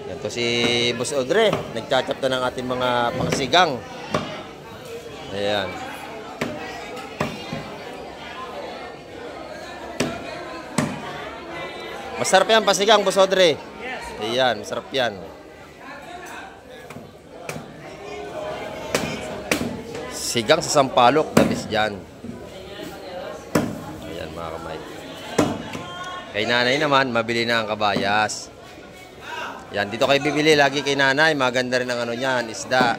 Yan to si Boss Audrey. Nagchachap na ng ating mga pangsigang. Ayan. Masarap yan pasigang, Boss Audrey. Ayan, masarap yan. Sigang sa sampalok, dabis dyan. Ayan mga kamay. Kay nanay naman, mabili na ang kabayas. Yan, dito kayo bibili lagi kay nanay. Maganda rin ang ano niyan, isda.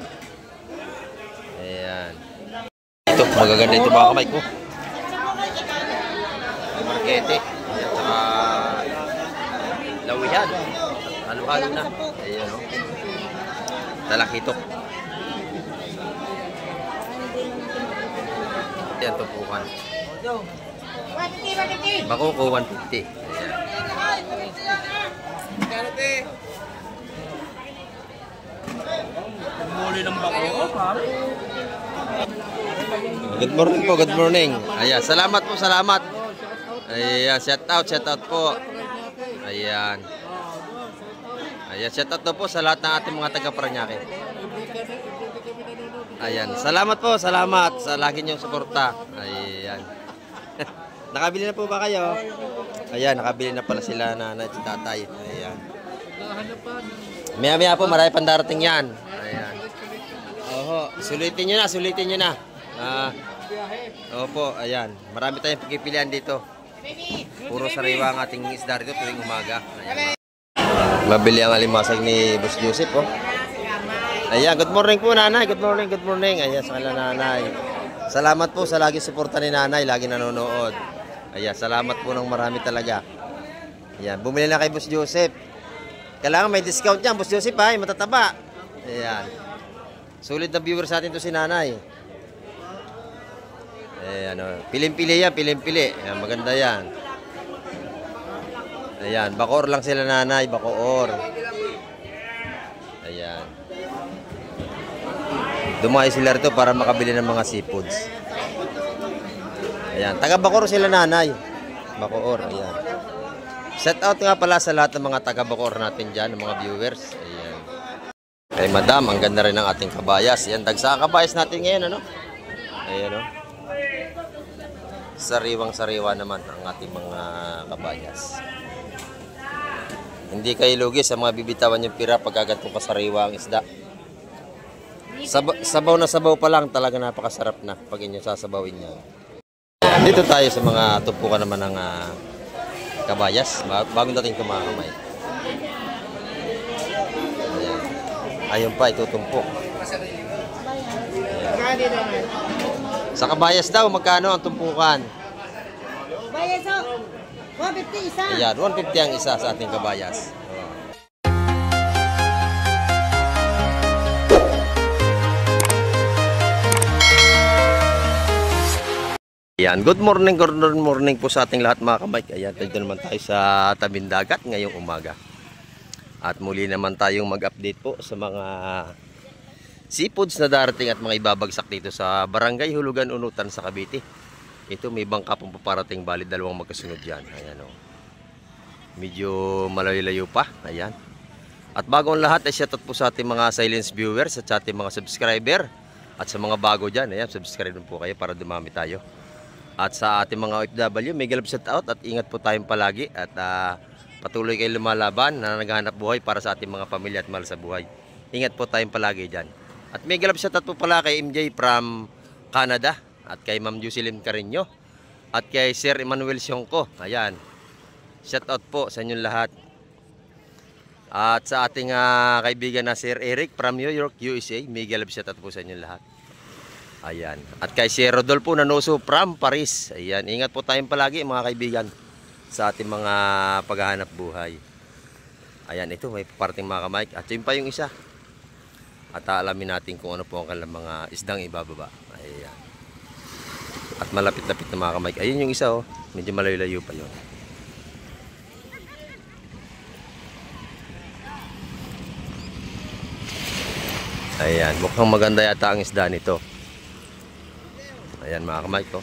Ayan. Ito, magaganda ito mga kamay ko. Markete. At saka lawihan. Halo-halo na. Ayan o. Talakitok. Yan, tumpukan. Bakuko 150. Ayan. Muli ng bako, ha? Good morning po, good morning. Ayan, salamat po, salamat. Ayan, shout out po. Ayan. Ayan, shout out po sa lahat ng ating mga taga-Parañaque. Ayan, salamat po, salamat sa lagi niyong suporta. Ayan. Nakabili na po ba kayo? Ayan, nakabili na pala sila nanay at tatay. Ayan. Maya-maya po, marami pang darating yan. Ayan. Oho, sulitin nyo na. Opo, ayan. Marami tayong pagpipilian dito. Puro sariwa ang ating isda rito tuwing umaga. Ayan. Mabili ang alimasag ni Boss Joseph, oh. Ayan, good morning po nanay. Good morning. Ayan, sa kala nanay. Salamat po sa lagi suporta ni nanay, lagi nanonood. Ayan, salamat po ng marami talaga. Ayan, bumili na kay Boss Joseph. Kailangan may discount yan, Boss Joseph, ay matataba. Ayan. Sulit na viewer sa atin to si nanay. Ayan, oh. Piling-pili yan, piling-pili. Ayan, maganda yan. Ayan, bakoor lang sila nanay, bakoor. Ayan. Dumayo sila rito para makabili ng mga seafoods. Ayan, taga-bakoor sila nanay. Bakoor, ayan. Shout out nga pala sa lahat ng mga taga-bakoor natin dyan, ng mga viewers. Ayan. Kay madam, ang ganda rin ng ating kabayas. Ayan, dagsa kabayas natin ngayon, ano? Ayan, o. Sariwang-sariwa naman ang ating mga kabayas. Hindi kayo lugi sa mga bibitawan yung pira pagkagantong kasariwa ang isda. Sabaw na sabaw pa lang, talaga napakasarap na pag inyo sasabawin yan. Dito tayo sa mga tumpukan naman ng kabayas, bagong dating ko mga kamay. Ayan. Ayun pa, itutumpok. Ayan. Sa kabayas daw, magkano ang tumpukan? Bayas o, 150 isa. Ayan, 150 ang isa sa ating kabayas. Ayan, good morning po sa ating lahat mga kabike. Ayan, dito naman tayo sa tabing dagat ngayong umaga. At muli naman tayong mag-update po sa mga seafoods na darating at mga ibabagsak dito sa Barangay Hulugan, Unutan sa Cavite. Ito may bangka pong paparating, bali dalawang magkasunod yan. Ayan o. Medyo malayo-layo pa. Ayan. At bago ang lahat ay shoutout po sa ating mga silence viewers at sa ating mga subscriber. At sa mga bago dyan, ayan, subscribe po kayo para dumami tayo. At sa ating mga OFW, may galap shout out at ingat po tayong palagi at patuloy kayo lumalaban na naghahanap buhay para sa ating mga pamilya at mahal sa buhay. Ingat po tayong palagi dyan. At may galap shout out po pala kay MJ from Canada at kay Ma'am Jocelyn Carino at kay Sir Emmanuel Sionco. Ayan. Shout out po sa inyong lahat. At sa ating kaibigan na Sir Eric from New York, USA, may galap shout out po sa inyong lahat. Ayan. At kay si Rodolfo Nanoso from Paris. Ayan. Ingat po tayong palagi mga kaibigan sa ating mga paghahanap buhay. Ayan. Ito may parting mga kamay. At yun pa yung isa. At alamin natin kung ano po ang kanilang mga isdang ibababa. Ayan. At malapit-lapit na mga kamay. Ayun yung isa oh. Medyo malayo-layo pa yun. Ayan. Mukhang maganda yata ang isda nito. Ayan mga kamay ko.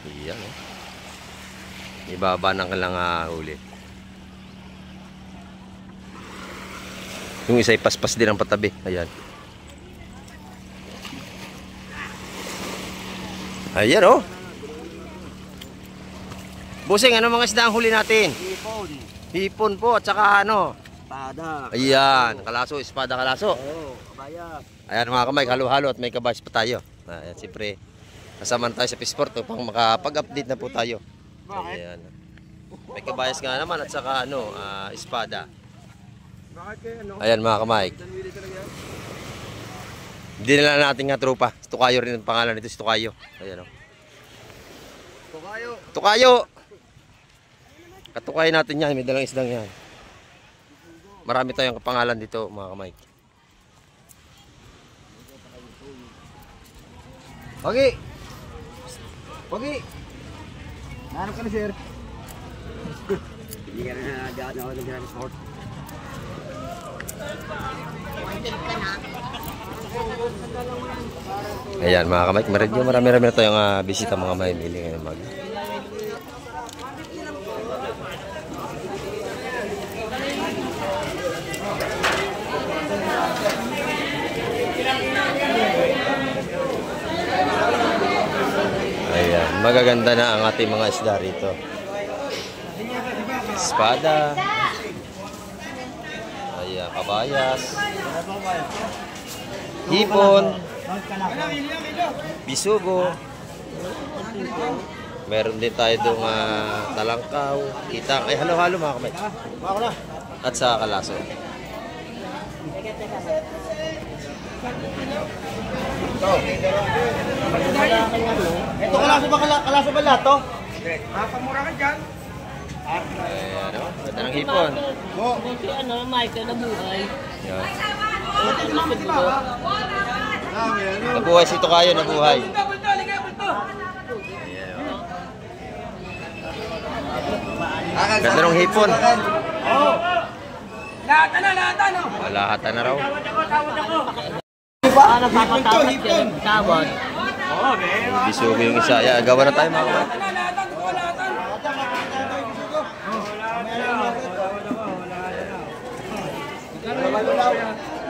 Ayan oh. Ibaba ng kailang huli. Yung isa paspas din ang patabi. Ayan. Ayan oh. Bossing, ano mga isda ang huli natin? Hipon. Hipon po at saka ano? Espada. Ayan, kalaso, espada kalaso. Oo, kabaya. Ayan mga kamay, halo-halo at may kabayas pa tayo. Ayan, siyempre, kasama tayo sa Pisport upang makapag-update na po tayo. Ayan. May kabayas nga naman at saka ano, espada. Ayan mga kamay. Hindi nila natin nga tropa. Tukayo rin ang pangalan nito, si Tukayo. Ayan o. Tukayo. Tukayo! Katukayo natin yan, may dalang isdang yan. Marami tayong kapangalan dito mga kamay. Pogi! Pogi! Nahanap ka na, sir? Hindi ka rin na ako nag-transport. Ayan mga kamay, marami-rami na tayong bisita mga may mili ngayon mag. Ayan, magaganda na ang ating mga isda rito. Espada. Ayan, kabayas. Hipon. Bisugo. Meron din tayo doong talangkaw. Kitang. Ay, halo-halo mga kamay. At sa kalaso. Ito kalaso ba lahat to? Pamura ka dyan. Ayan o. Ito ng hipon. Buti ano, Michael na buhay. Ayan. Buti na siguro. Nabuhay si Tukayo, nabuhay. Ganda ng hipon. Lahatan na raw. Para papatawad yan. Tawad. Bisugo yung isa. Ayan, gawa na tayo mga kamay.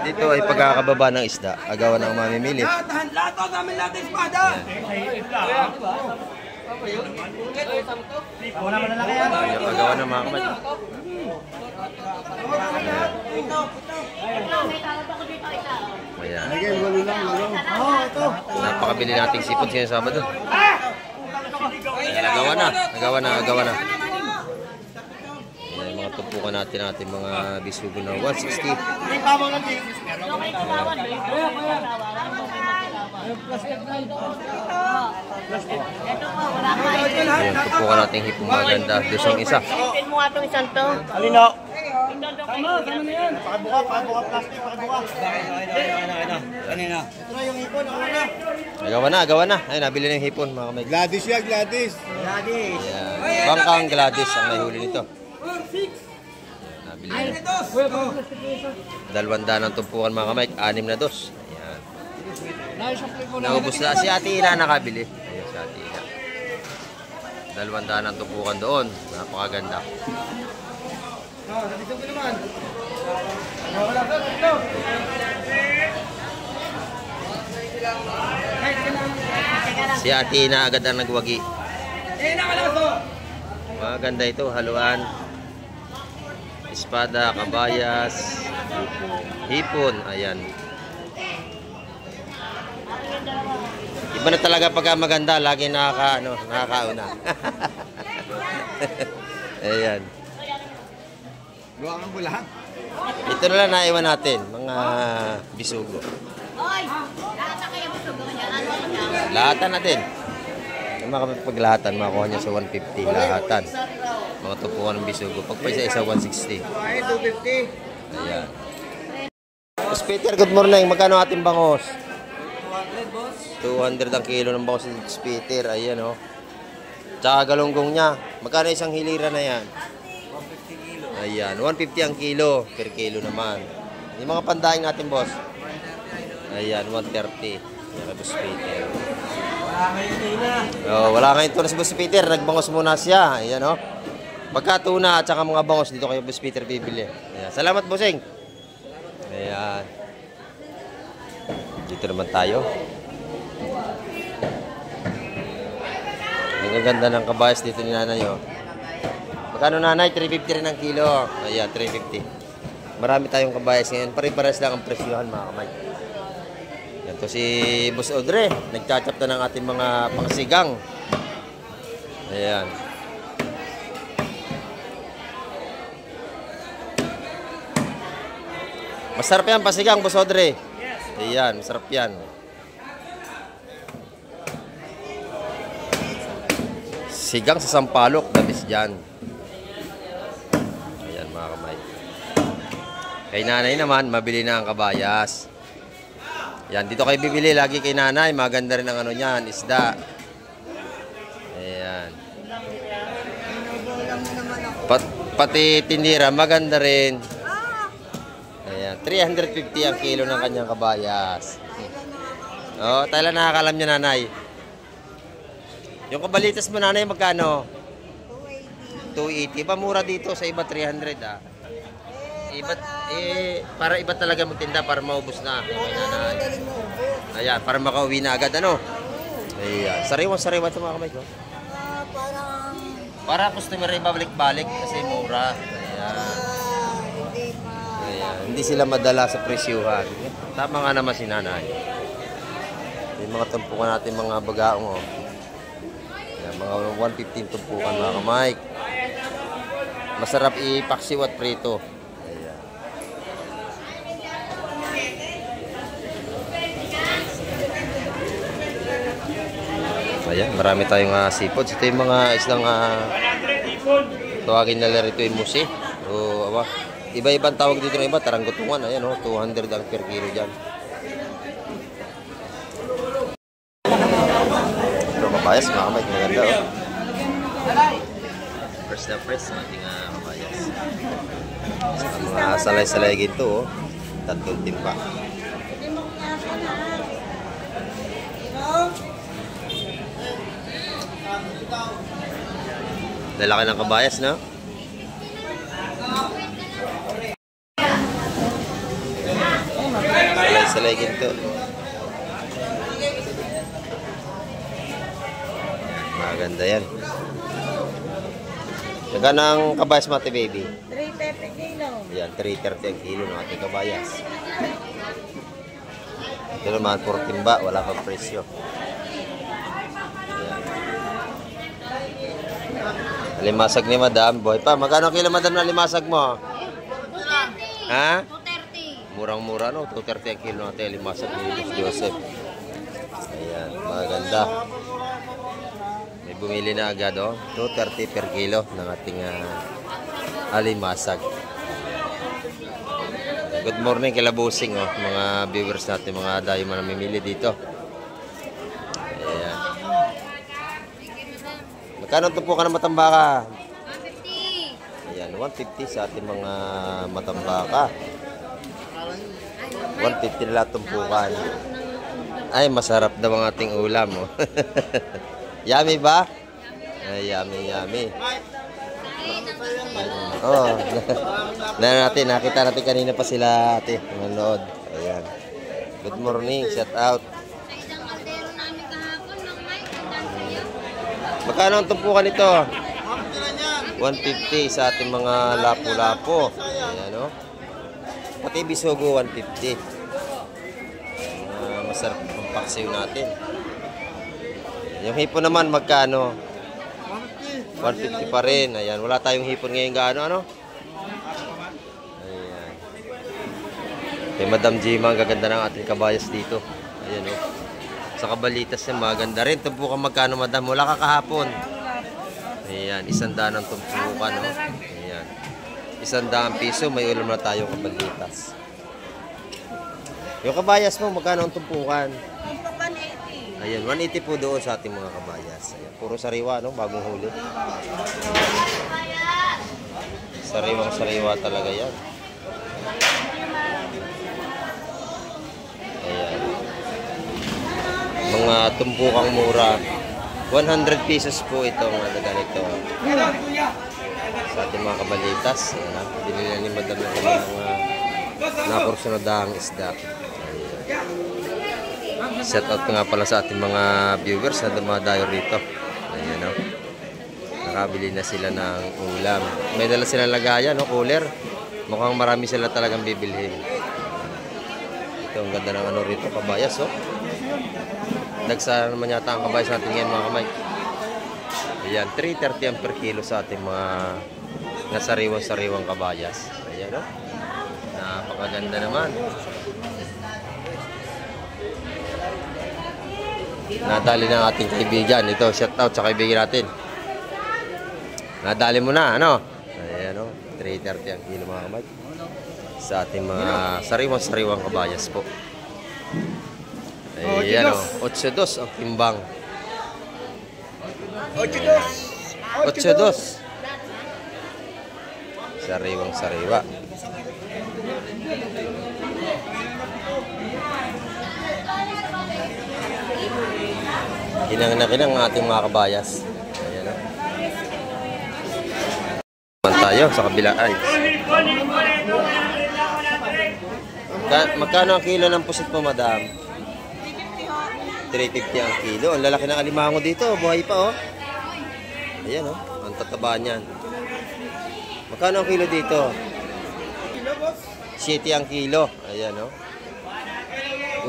Dito ay pagkakababa ng isda. Agawan ng mamimili. Lahat to, namin lahat ng espada. Ayan, agawan ng mga kamay. Ayan. Napakabili nating sipon siya Sabado. Ayan, agawan na. Ayan, mga tumpukan natin mga bisugo na 160. Ayan, tumpukan natin hipong maganda. Dosing isa. Ipin mo nga itong isang to. Alino? Tama na yan. Pakibuka plastic, pakibuka. Kanina. Ito na yung hipon, ako na. Agawan na. Ayun, nabili na yung hipon mga kamay. Gladys yan, Gladys. Gladys. Ayan. Bangkang Gladys ang may huli nito. Nabili na. 200 ang tumpukan mga kamay. 6 na dos. Ayan. Naubos na. Si Ate Ina nakabili. Ayan si Ate Ina. 200 ang tumpukan doon. Napakaganda. Dito ko naman. Si Ate Ina agad ang nagwagi. Maganda ito. Haluan. Espada, kabayas, hipon. Ayan. Iba na talaga pagka maganda. Lagi nakakauna. Ayan. Gawa kang bulahan. Ito na lang naiwan natin, mga bisugo. Oy! Lahat na kayo gusto gawin yan. Ano yan? Lahatan natin. Yung makapaglahatan, makakuha niya sa 150. Lahatan. Mga tupuan ng bisugo. Pag pa isa 160. Ay, 250. Ayan. Boss Peter, good morning. Magkano ating bangos? 200 ang kilo ng bangos ni Boss Peter. Ayan o. Tsaka galunggong niya. Magkano isang hilira na yan? Ayan, 150 ang kilo. Per kilo naman. Yung mga pandaing natin, boss. Ayan, 130. Ayan, Boss Peter. Wala ngayon ito na si Boss Peter. Nagbangos muna siya. Ayan, o. Pagka tuna at saka mga bangos, dito kayo Boss Peter bibili. Ayan. Salamat, bossing. Ayan. Dito naman tayo. Ang ganda ng kabayas dito ni nanay, oh. Magkano nanay? 350 rin ang kilo. Ayan, 350. Marami tayong kabayas ngayon. Pare-pares lang ang presyohan, mga kamay. Yan to si Boss Audrey. Nagchachap na ng ating mga pangsigang. Ayan. Masarap yan, pasigang, Boss Audrey. Ayan, masarap yan. Sigang sa Sampalok, dabis dyan. Ayan, mga kamay. Kay nanay naman, mabili na ang kabayas. Yan, dito kayo bibili. Lagi kay nanay, maganda rin ang ano niyan, isda. Ayan. Pati tindira, maganda rin. Ayan, 350 ang kilo ng kanyang kabayas. Oh, tala nakakalam niya nanay. Yung kabalitas mo nanay, magkano? 280. 280. Pamura dito sa iba 300 ah. Iba, para iba talaga magtinda para maubos na. Ayan, para makauwi na agad ano. Ayan, sariwa-sariwa ito mga kamay ko. Para customer rin babalik-balik kasi mura. Ayan. Ayan, hindi sila madala sa presyuhan. Tama nga naman si nanay. Yung mga tumpukan natin mga bagaong oh. Ayan, mga 115 tumpukan mga kamay. Masarap ipaksiw at prito. Ayan, marami tayong seafood. Ito yung mga islang tawagin nila rito yung musi. O, iba-ibang tawag dito ng iba. Taranggutungan. Ayan, 200 ang per kilo dyan. Ito, kabayas, mga kamay. Maganda, oh. Fresh na fresh ang ating kabayas. Sa mga salay-salay ginto, oh. Tatlong timpa. Lalaki ng kabayas, no? Salay-salay ginto. Maganda yan. Magkano ang kabayas mo, ate baby? 350 kilo. Ayan, 330 ang kilo ng ating kabayas. Ito naman, 14 ba? Wala pa presyo. Limasag ni madam, boy pa. Magkano kilo madam na limasag mo? 230. Ha? 230. Murang-mura no, 230 ang kilo natin limasag ni Boss Joseph. Ayan, maganda. May bumili na agad oh, 230 per kilo ng ating alimasag. Good morning kila Busing oh, mga viewers natin, mga dayo man namimili dito. Ayan. Magkano tumpukan ng matambaka? 150. Ayan, 150 sa ating mga matambaka. 150 nila tumpukan. Ay, masarap daw ang ating ulam. Oh. Yummy ba? Ay, yummy, yummy. Oh, nakita natin kanina pa sila ate, nanonood. Ayan. Good morning, shout out. Sa isang kaldero namin kahapon ng mic, ang sa'yo. Magkano ang tumpukan nito? 150 sa ating mga lapu-lapo. Ayan, no? Pati bisogo, 150. Masarap ang paksiw natin. Yung hipon naman, magkano? 150 pa rin. Ayan, wala tayong hipon ngayon gaano, ano? Ayan. Kay Madam Jima, ang gaganda ng ating kabayas dito. Ayan, no? Sa kabalitas niya, maganda rin. Tumpukan magkano, madam? Wala ka kahapon. Ayan, 100 ang tumpukan, no? Ayan. 100 piso, may ulam na tayong kabalitas. Yung kabayas mo, magkano ang tumpukan? 180. Ayan, 180 po doon sa ating mga kabayas. Ayan, puro sariwa, no? Bagong huli. Sariwang-sariwa talaga yan. Ayan. Mga tumpukang mura. 100 pesos po itong ganito. Sa ating mga kabalitas. Ayan, binili ni madam ng mga naporsyonadahang isda. Shout out nga pala sa ating mga viewers na dumadayo rito. Ayan, oh. Nakabili na sila ng ulam. May dala silang lagayan, no, cooler. Mukhang marami sila talagang bibilhin. Ito, ang ganda ng ano rito, kabayas, oh. Dagsa naman yata ang kabayas natin ngayon, mga kamay. Ayan, 330 ang per kilo sa ating mga nasariwang-sariwang kabayas. Ayan, oh. Napakaganda naman. Nadali ng ating kaibigan. Ito, shout out sa kaibigan natin. Nadali mo na, ano? Ayan, o. 330 ang kilo, mga kamay. Sa ating mga sariwang-sariwang kabayas po. Ayan, o. 8.2 ang timbang. 8.2. Sariwang-sariwa. Kinang na kinang ang ating mga kabayas. Ayan, o. Naman tayo sa kabila. Ay. Magkano ang kilo ng pusit mo, madam? 350 ang kilo. Ang lalaki ng alimango dito. Buhay pa, oh. Ayan, oh. Ang tataba niyan. Magkano ang kilo dito? 7 ang kilo. Ayan, oh.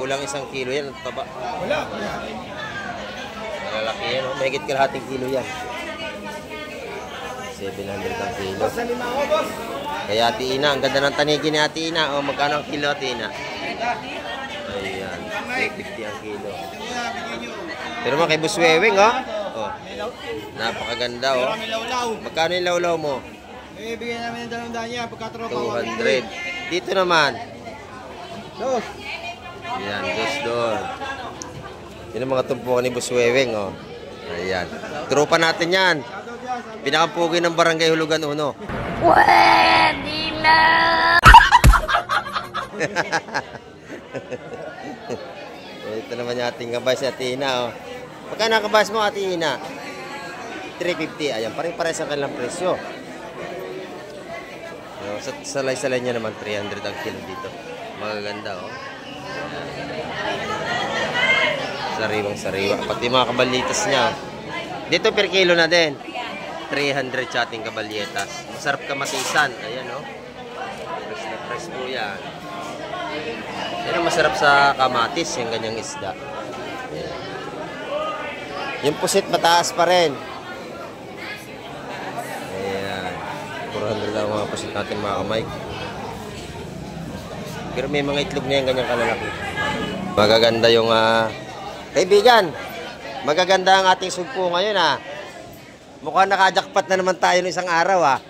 Kulang 1 kilo yan. Ang taba. Wala. Malalaki yan, oh. Mahigit kalahating kilo yan. 700 ang kilo. Kaya Ate Ina, ang ganda ng tanigi ni Ate Ina. O, magkano ang kilo, Ate Ina? Ayan, 350 ang kilo. Pero mga kay Buswewing, oh. Oh, napakaganda, oh. Magkano yung lawlaw mo? Eh, bigyan namin ng 200 niya. Pagkatropa 200. Dito naman. Dos. Ayan, dos doon. Yun ang mga tumpukan ni Buswewing, oh. Ayan. Tropa natin yan. Pinakapugi ng Barangay Hulugan 1. Pwede na! Ito naman yung ating kabayas si Ate Ina, oh. Magkano ang kabayas mo, Ate Ina? 350. Ayan, pare-pares ang kanilang presyo. Sa salay-salay niya naman, 300 ang kilo dito. Magaganda, oh. Sariwang-sariwa. Pati mga kabalitas niya. Dito per kilo na din. 300 sa ating kabalyetas. Masarap kamatisan. Ayan, oh. Fresh na fresh po yan. Yan ang masarap sa kamatis, yung ganyang isda. Ayan. Yung pusit mataas pa rin. Ayan. 400 lang mga pusit natin, mga kamay. Pero may mga itlog na yung ganyang kalalaki. Magaganda yung kaibigan. Magaganda ang ating sugpo ngayon, ha. Mukhang nakajakpat na naman tayo ng isang araw, ha.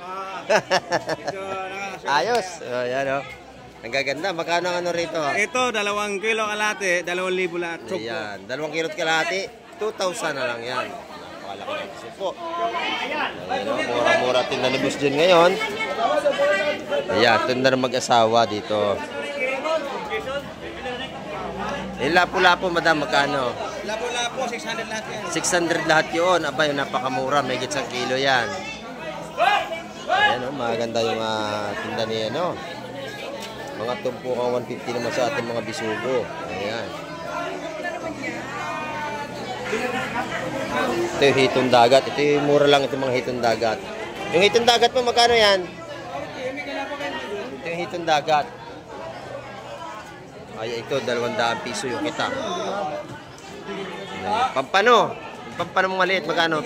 Ayos. Ayan, oh. Ang gaganda. Magkano ang ano rito? Ito, 2 kilo kalate, 2,000 lahat. Ayan. 2 kilo kalahati, 2,000 na lang yan. Napakalaki ng sugpo. Ayan, oh. Mura-mura tinda ni Boss John ngayon. Ayan. Tunda na mag-asawa dito. Lapu-lapu, madam, magkano? Lapo-lapo, 600 lahat yan. 600 lahat yun. Abay, napakamura. May higit 1 kilo yan. Ayan, oh, maganda yung tinda niya, no? Mga tumpukang 150 naman sa ating mga bisugo. Ayan. Ito yung hitong dagat. Ito yung mura lang itong mga hitong dagat. Yung hitong dagat mo, magkano yan? Ito yung hitong dagat. Ay, ito, 200 piso yung kita. Pampano. Pampano mong maliit, magkano?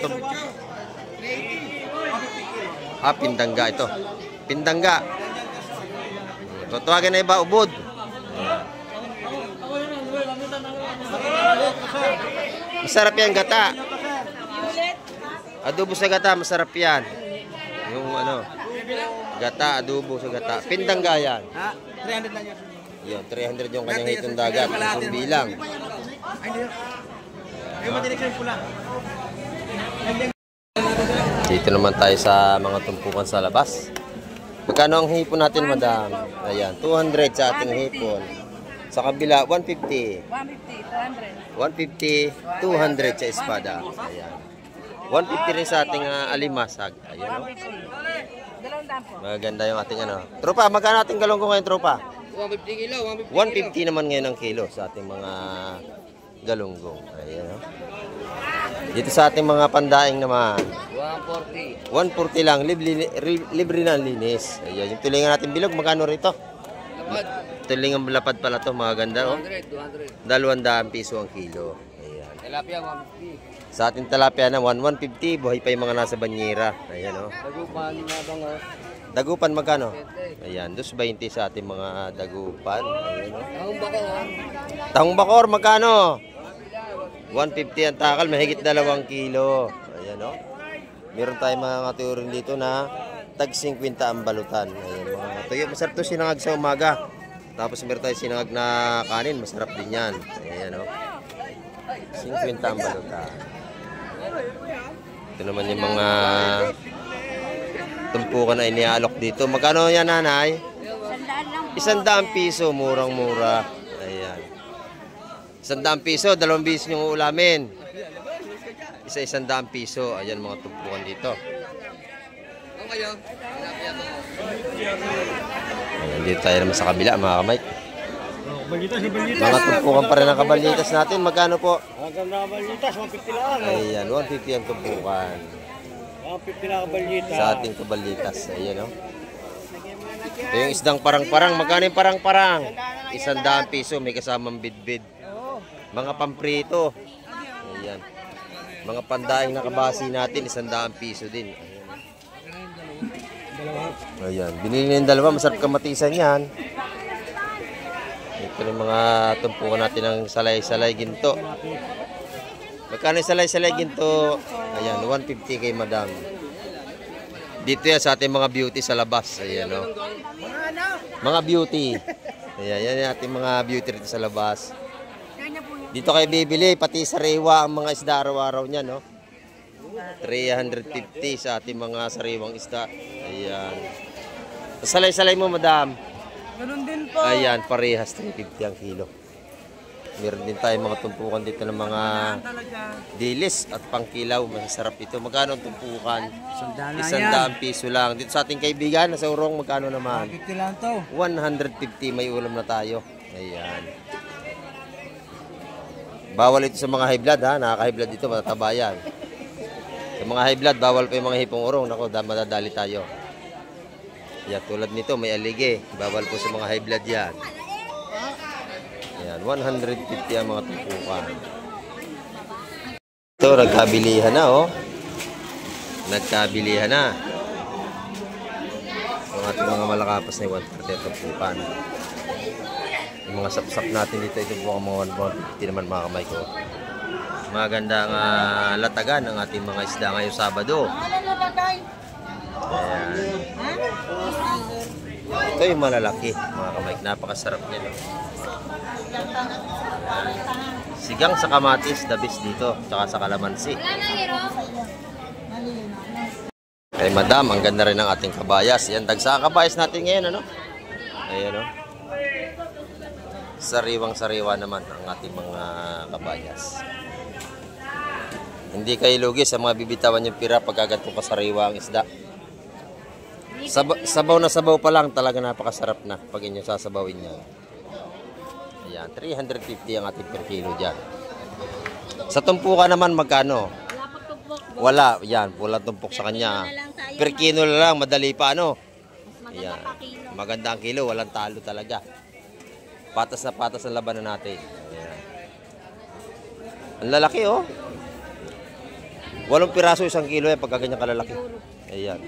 Pindangga ito. Pindangga. Tutuwagin na iba, ubod. Masarap yan, gata. Adobo sa gata, masarap yan. Yung ano, gata, adobo sa gata. Pindangga yan. 300 lang yan. Yun, 300 yung kanyang hitong dagat. Isang bilang. Dito naman tayo sa mga tumpukan sa labas. Magkano ang hipon natin, madam? Ayan, 200 sa ating hipon. Sa kabila, 150. 150, 200 sa espada. Ayan. 150 rin sa ating alimasag. Ayan, o. Maganda yung ating ano. Tropa, magkano ating galonggo ngayon, tropa? 150 kilo, 150 naman ngayon ang kilo sa ating mga galunggong. Ayan, oh. Dito sa ating mga pandaing naman, 140. 140 lang, libre na ang linis. Ayan, yung tulingan natin bilog, magkano rito? Lapad. Tulingan lapad pala to, mga ganda, oh. 200. 200 piso ang kilo. Ayan. Tilapia 150. Sa ating talapia na 150, buhay pa yung mga nasa banyera. Ayan, oh. Dagupan na bang Dagupan magkano? Ayan, 220 sa ating mga dagupan. Ayan, oh. Tahong bako. Tahong bakor, magkano? 150 ang takal, mahigit 2 kilo. Ayan, oh. Meron tayong mga tuyorin dito na tag 50 ang balutan. Ayan, mga tuyo. Masarap to sinangag sa umaga. Tapos meron tayong sinangag na kanin, masarap din yan. Ayan, oh. 50 ang balutan. Ito naman yung mga tumpukan na inialok dito. Magkano yan, nanay? 100 piso, murang-mura. Ayan. 100 piso, 2 bisis yung ulamin. 100 piso. Ayan mga tumpukan dito. Ang kayo? Ayan, dito tayo naman sa kabila, mga kamay. Mga tumpukan pa rin ang kabalitas natin. Magkano po? Ang ganda kabalitas, 150 lang. Ayan, 150 ang tumpukan. 150 na kabalitas. Sa ating kabalitas. Ayan, oh. Ito yung isdang parang-parang. Magkano yung parang-parang? 100 piso. May kasamang bidbid. Mga pamprito. Ayan. Mga pandaing nakabasi natin, 100 piso din. Ayan. Binili na yung dalawa. Masarap kamatisan yan. Ito yung mga tumpukan natin ng salay-salay ginto. Magkano yung salay-salay ginto? Ayan, 150 kay madam. Dito yan sa ating mga beauty sa labas. Ayan, oh. Mga beauty. Ayan, yan yung ating mga beauty rito sa labas. Dito kayo bibili, pati sariwa ang mga isda araw-araw niya, no? 350 sa ating mga sariwang isda. Ayan. Salay-salay mo, madam. Ganun din po. Ayan, parehas 350 ang kilo. Meron din tayo mga tumpukan dito ng mga dilis at pangkilaw. Masarap ito. Magkano ang tumpukan? 100 piso lang. Dito sa ating kaibigan, nasa Urong, magkano naman? 150 lang to. 150, may ulam na tayo. Ayan. Bawal ito sa mga high blood, ha? Nakaka-high blood dito, matataba yan. Sa mga high blood, bawal pa yung mga hipong urong. Naku, madadali tayo. Yan, tulad nito, may alige. Bawal po sa mga high blood yan. Ayan, 150 ang mga tumpukan. Ito, nagkabilihan na, oh. Nagkabilihan na. Ang ating mga malakapas na 130 tumpukan. Yung mga sapsap natin dito, ito po ang mga 150 naman mga kamay ko. Magandang latagan ang ating mga isda ngayong Sabado. Ayan. Ito yung malalaki mga kamay. Napakasarap niya, no? Sigang sa kamatis, the best dito. Tsaka sa kalamansi. Kay madam, ang ganda rin ng ating kabayas. Yan, dagsa kabayas natin ngayon, ano? Ayan, no? Sariwang-sariwa naman ang ating mga kabayas. Hindi kayo lugi sa mga bibitawan yung pira pagkagantong kasariwa ang isda. Sabaw na sabaw pa lang talaga napakasarap na pag inyo sasabawin niya. Ayan, 350 ang ating per kilo dyan. Sa tumpukan naman magkano? Wala, yan, walang tumpok sa kanya. Per kilo na lang, madali pa ano? Ayan, maganda ang kilo, walang talo talaga. Patas na patas ang labanan natin. Ayan. Ang lalaki, oh. 8 piraso 1 kilo yan pagka ganyan kalalaki. Ayan.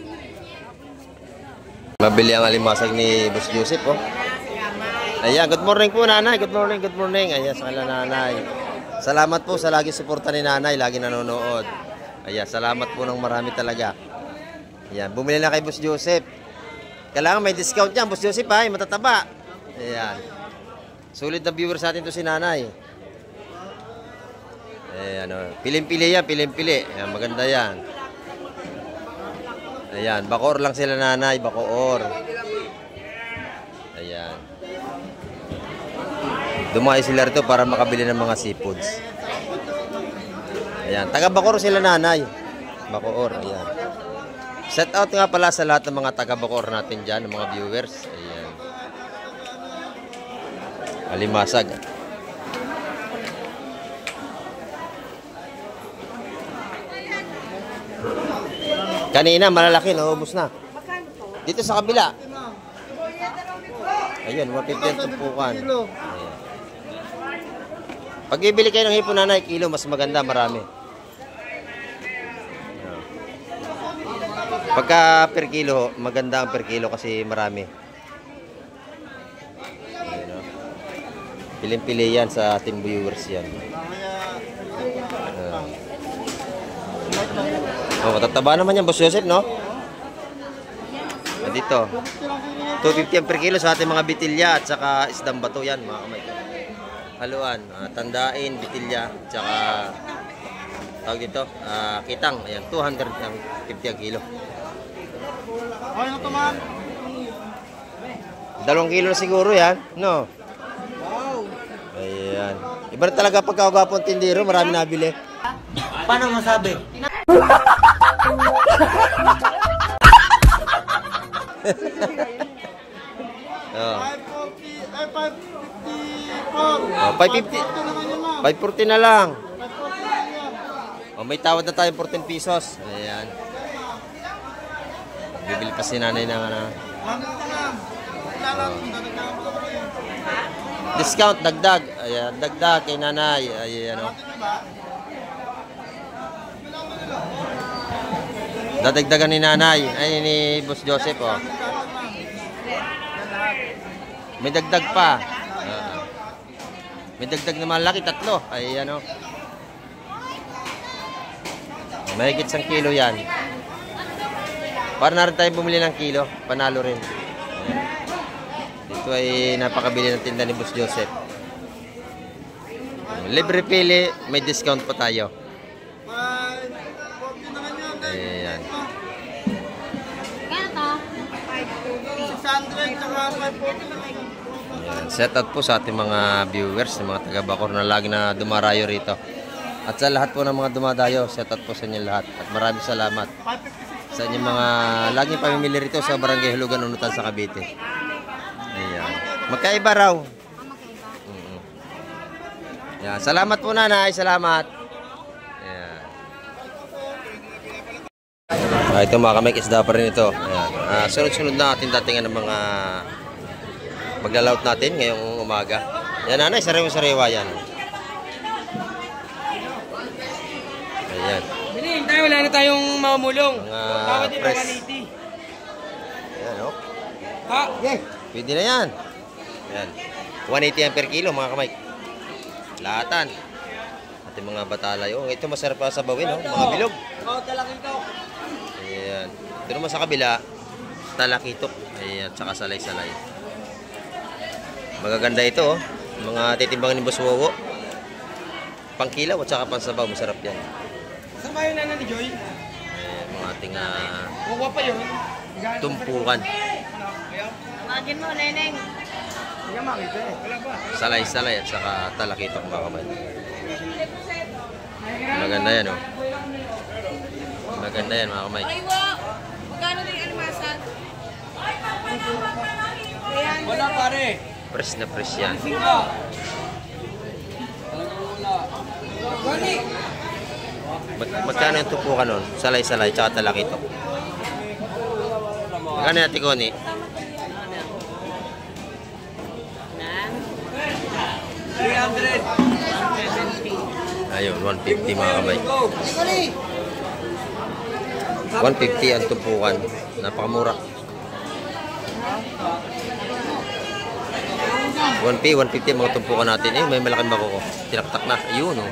Mabili ang alimasag ni Boss Joseph, oh. Ayan, good morning po nanay. Good morning, good morning. Ayan, sa kala nanay. Salamat po sa lagi suporta ni nanay, lagi nanonood. Ayan, salamat po ng marami talaga. Ayan, bumili na kay Boss Joseph. Kailangan may discount yan, Boss Joseph, ay matataba. Ayan. Sulit na viewer sa atin to si nanay. Eh, ano, piling-pili yan, piling-pili. Ayan, maganda yan. Ayan, bakoor lang sila nanay, bakoor. Ayan. Dumayo sila rito para makabili ng mga seafoods. Ayan, taga-bakoor sila nanay. Bakoor, ayan. Shout out nga pala sa lahat ng mga taga-bakoor natin dyan, ng mga viewers. Ayan. Alimasag. Kanina malalaki, naubos na. Dito sa kabila. Ayun, 150 ang tumpukan. Ayan. Pag bibili kayo ng hipon nanay, kilo, mas maganda, marami. Ayan. Pagka per kilo, maganda ang per kilo kasi marami. Ayan, oh. Piling-pili yan sa ating viewers yan. Ayan. Oh, matataba naman yan, Boss Joseph, no? Dito. 250 ang per kilo sa ating mga bitilya at saka isdang bato yan, mga kamay. Haluan, tandain, bitilya, at saka tawag dito, kitang. Ayan, 200 ang 50 ang kilo. Okay na ito, ma'am. 2 kilo na siguro yan, no? Wow. Ayan. Iba na talaga pagkakagapong tindero, marami nabili. Paano masabi? Oh. 540, ay 554. Oh, 550. 540 na lang. Oh, may tawad na tayo 14 pesos. Ayan. Bibili pa si nanay ng ano. Discount, dagdag. Ayan, dagdag kay nanay. Ayan, oh. Dadagdagan ni nanay. Ay, ni Boss Joseph, oh. May dagdag pa. May dagdag na malaki, 3. Ay, ano. Mahigit 1 kilo yan. Para na rin tayo bumili ng kilo. Panalo rin. Dito ay napakabili ng tinda ni Boss Joseph. Libre pili, may discount pa tayo. Ayan. Kaya to? 600 saka 540. Ayan. Set out po sa ating mga viewers, sa mga taga-Bacoor na lagi na dumarayo rito. At sa lahat po ng mga dumadayo, set out po sa inyo lahat. At maraming salamat sa inyong mga laging pamimili rito sa Barangay Hulugan, Unutan sa Cavite. Ayan. Magkaiba raw. Ayan. Salamat po nanay, salamat. Ayan. Ito mga kamay, isda pa rin ito. Ayan. Sunod-sunod na ating datingan ng mga maglalaut natin ngayong umaga. Yan nanay, sariwa-sariwa yan. Ayan. Bilhin tayo, wala na tayong mamulong. Mga press. Ayan, oh. Ha? Pwede na yan. Ayan. 180 yan per kilo mga kamay. Lahatan. Ating mga batalay. Oh, ito masarap pa sa bawin, oh. Mga bilog. Oh, talakito. Ayan. Ito naman sa kabila, talakitok. Ayan, tsaka salay-salay. Magaganda ito, oh. Mga titimbangan ni Boss Wowo. Pangkilaw at saka pansabaw, masarap yan. Saan ba yung nana ni Joy? Ayan, mga ating Kuha pa yun. tumpukan. Imagine mo, Neneng. Hindi ka makita eh. Wala ba? Salay-salay at saka talakitok mga kamay. Maganda yan, oh. Maganda yan mga kamay. Aywa! Magkano na yung almasag? Wala pare. Fresh na fresh yan. Magkano yung tumpukan nun? Salay-salay at saka talakitok. Magkano yung tikoni? Ayun, 150 mga kamay. 150 ang tumpukan. Napakamura. 150 mga tumpukan natin. Eh, may malaking bako ko. Tinaktak na. Ayun, oh.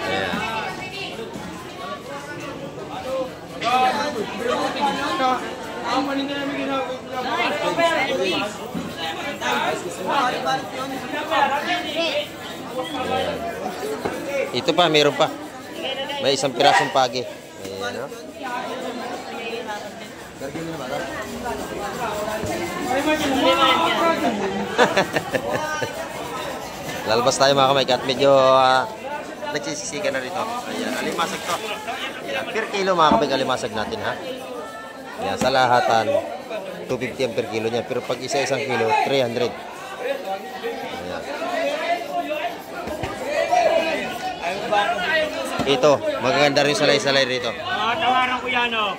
Ayan. Ayan. Ito pa, mayroon pa. May isang pirasong pagi. Ayan, oh. Lalabas tayo mga kamay at medyo nagsisisigan na rito. Ayan, alimasag to. Ayan, per kilo mga kamay alimasag natin ha. Ayan, sa lahatan 250 ang per kilo niya. Pero pag isa-isang kilo 300. Ito, magaganda rin salay-salay rito. Tawaran ko yan, oh.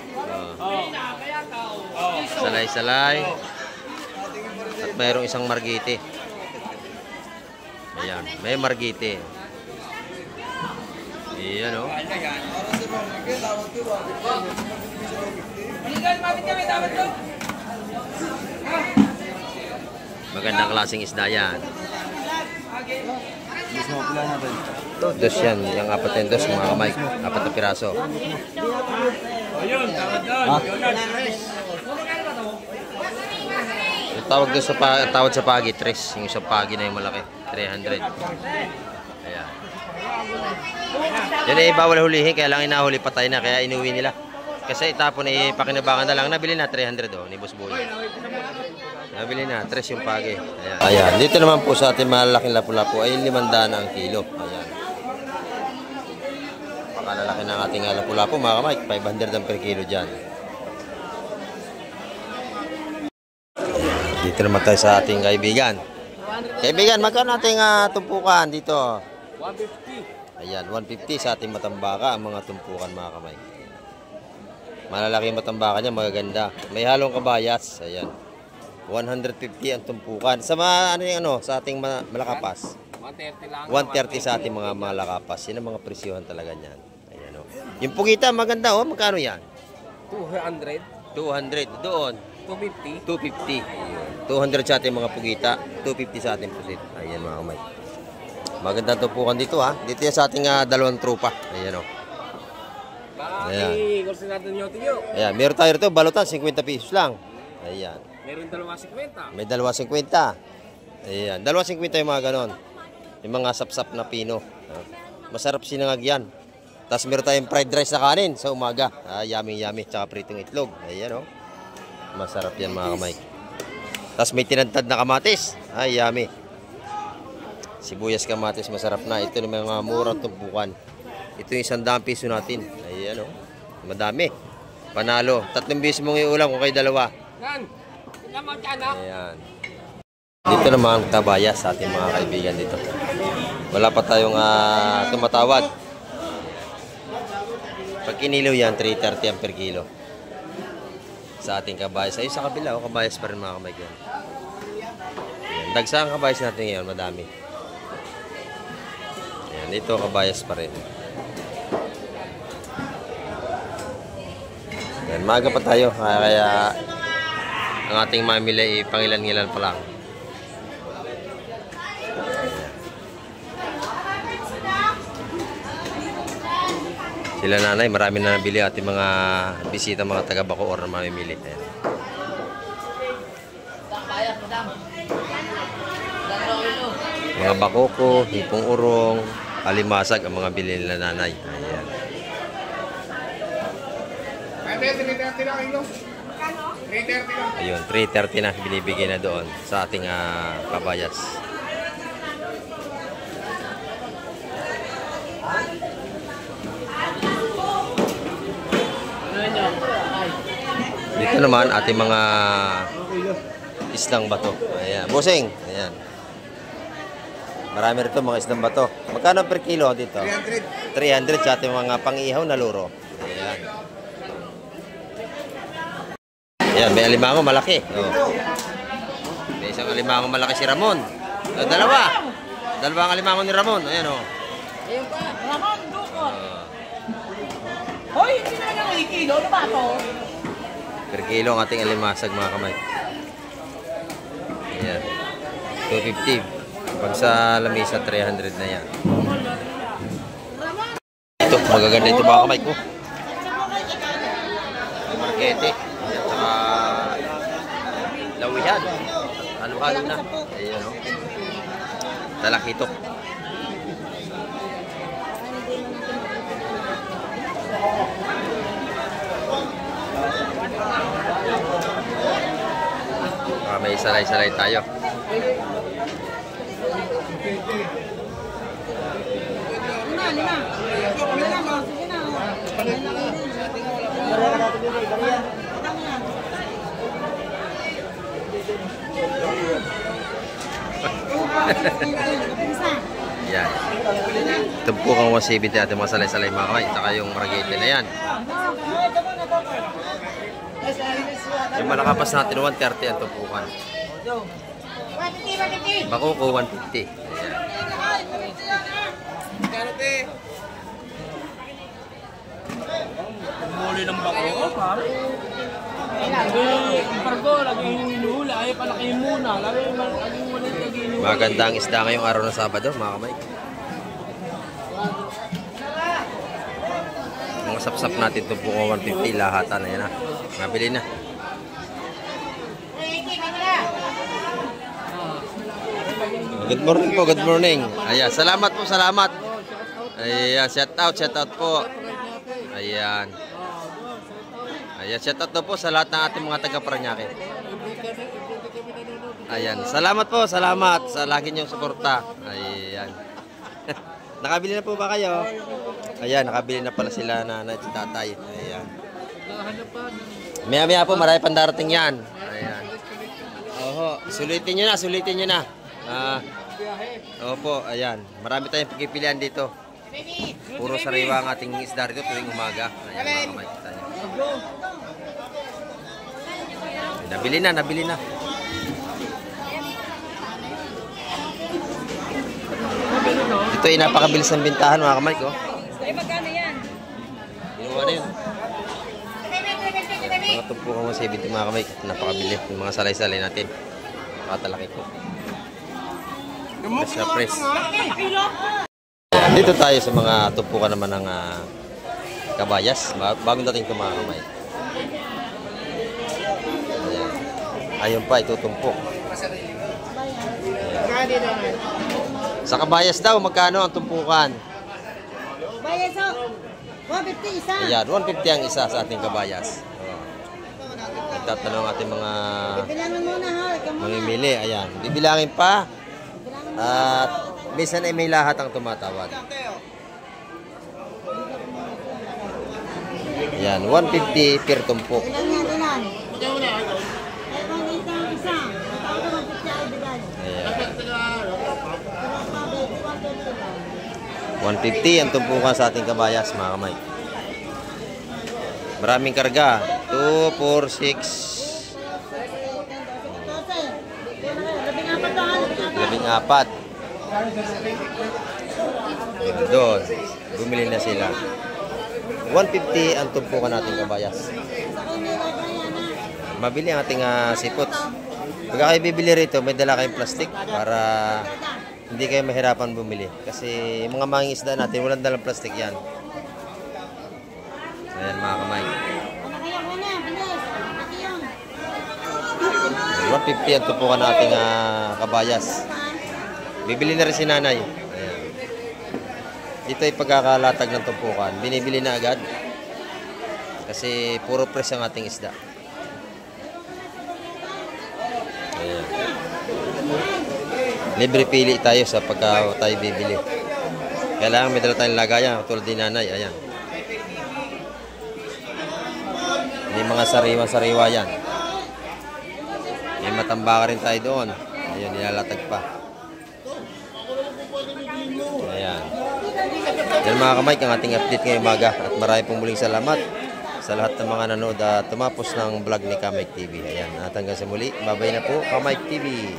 Salay-salay. At mayroong isang margite. Ayan, may margite. Ayan, oh. Magandang klaseng isda yan. Dos yan, yung apat na dos, mga kamay. Apat na piraso. Ayun, tawad doon. Yung tawag doon sa tawad sa pagi, 3. Yung isang pagi na yung malaki, 300. Ayan. Yan eh, bawal hulihin, kaya lang inahuli patay na, kaya inuwi nila. Kasi itapon eh, pakinabangan na lang. Nabili na 300 oh, ni Boss Boy. Nabili na, 3 yung pagi. Ayan. Ayan, dito naman po sa ating malalaking lapu-lapu ay 500 ang kilo. Ayan. Pakalalaki ng ating lapu-lapu, mga kamay. 500 ang per kilo dyan. Dito naman tayo sa ating kaibigan. Kaibigan, magkano ating tumpukan dito? 150. Ayan, 150 sa ating matambaka ang mga tumpukan, mga kamay. Malalaki yung matambaka niya, magaganda. May halong kabayas. Ayan. 150 ang tumpukan. Sa mga, sa ating malakapas? 130 lang. 130 sa ating mga malakapas. Yan ang mga presyohan talaga niyan. Ayan, oh. Yung pugita, maganda, oh. Magkano yan? 200. 200. Doon? 250. 250. 200 sa ating mga pugita. 250 sa ating pusit. Ayan, mga kamay. Maganda tumpukan dito, ha. Dito yan sa ating dalawang trupa. Ayan, oh. Ayan. Ayan, meron tayo rito, balutan, 50 pesos lang. Ayan. Meron 250. May 250. Ayan, 250 yung mga ganon. Yung mga sapsap na pino. Masarap sinangag yan. Tapos meron tayong fried rice na kanin sa umaga. Yummy yummy. Tsaka pritong itlog. Ayan, oh. Masarap yan, mga kamay. Tapos may tinadtad na kamatis. Yummy. Sibuyas kamatis, masarap na. Ito yung mga murang tumpukan. Ito yung 100 piso natin. Ayan, oh. Madami. Panalo. 3 beses mong iulam kung kayo dalawa. Ayan. Dito naman tabaya sa ating mga kaibigan dito. Wala pa tayong tumatawad. Pag kinilaw yan, 330 ang per kilo. Sa ating kabayas. Ayun sa kabila, kabayas pa rin, mga kamay ko. Dagsa ang kabayas natin ngayon, madami. Ayan, dito kabayas pa rin. Ayan, maaga pa tayo, kaya ang ating mamili pangilan-ngilan pa lang. Sila nanay, marami na nabili ating mga bisita, mga taga-Bacoor na mamimili. Ayan. Mga bakoko, hipong urong, alimasag ang mga bili nila nanay. Ayan. Ayun, 330 na binibigay na doon sa ating kabayas. Dito naman ating mga islang bato. Ayan, busing. Ayan. Marami rito mga islang bato. Magkano per kilo dito? 300. 300 sa ating mga pang-ihaw na luro. Ayan. Ayan, may alimango malaki. Oh. May isang alimango malaki si Ramon. Dalawang alimango ni Ramon. Ayan, oh. Ayun pa, Ramon, dukot. Hoy, hindi na lang kilo. Ano ba ito? Per kilo ang ating alimasag, mga kamay. Ayan. 250. Pag sa lamisa, 300 na yan. Ito, magaganda ito, mga kamay ko. Markete. At saka lawihan. Halo-halo na. Ayan, o. Talakitok. May salay-salay tayo. Yan. Tumpukang 170 natin mga salay-salay mga kamay. Saka yung maragete na yan. Yung malakapas natin 130 ang tumpukan. Bakuko 150. Ayan. Muli ng bako ko, pare. Ang pargo, lagi hinuhuli. Ayaw pa laki muna. Lagi muna lagi hinuhuli. Magandang isda ngayong araw ng Sabado, mga kamay. Mga sapsap natin ito po 150, lahatan na yan ha. Mabili na. Good morning po, good morning. Ayan, salamat po, salamat. Ayan, shout out po. Ayan. Ayan, shout out po sa lahat ng ating mga taga-Parañaque. Ayan, salamat po, salamat sa lagi niyong suporta. Ayan. Nakabili na po ba kayo? Ayan, nakabili na pala sila nanay at tatay. Ayan. Maya-maya po, marami pang darating yan. Ayan. Oho, sulitin nyo na. Opo, ayan. Marami tayong pagpipilian dito. Puro sariwa ang ating isda rito tuwing umaga. Ayan, mga makikita nyo. Nabili na. Ito ay napakabilis ng bintahan mga kamay ko. Eh, magkano yan? Binuha na yun. Mga tumpukan mo 70 mga kamay. Napakabilis yung mga salay-salay natin. Nakatalaki ko. Sa press. Dito tayo sa mga tumpukan naman ng kabayas. Bagong dating ito mga kamay. Ayan. Ayun pa, itutumpok. Sa kabayas daw, magkano ang tumpukan? Bayas o. 150 isa. Ayan, 150 ang isa sa ating kabayas. Nagtatanong ating mga Bilangan muna ha. Ikaw muna. mamimili. Ayan, bibilangin pa. At minsan ay may lahat ang tumatawad. Ayan, 150 per tumpok. Bilang yan, bilang. Eh, kung isa ang isa. Ikaw na 150 ay bigay. Ayan. Pero pa, baby, 150 lang. 150 ang tumpukan sa ating kabayas, mga kamay. Maraming karga. 2, 4, 6, 14. Doon. Bumili na sila. 150 ang tumpukan nating kabayas. Mabili ang ating sipot. Pag kayo bibili rito, may dala kayong plastic para hindi kayo mahirapan bumili. Kasi mga mangingisda natin, walang dalang plastic yan. Ayan mga kamay. 150 ang tumpukan nating kabayas. Bibili na rin si nanay. Ayan. Dito ay pagkakalatag ng tumpukan. Binibili na agad. Kasi puro press ang ating isda. Ayan. Libre pili tayo sa pagka tayo bibili. Kailangan may dala tayong lagayan. Tulad din nanay. Ayan. May mga sariwa-sariwa yan. May matambaka rin tayo doon. Ayun, nilalatag pa. Ayan. Yan mga kamay, ang ating update ngayong umaga. At marami pong muling salamat sa lahat ng mga nanood at tumapos ng vlog ni Kamike TV. Ayan, at hanggang sa muli. Babay na po, Kamike TV.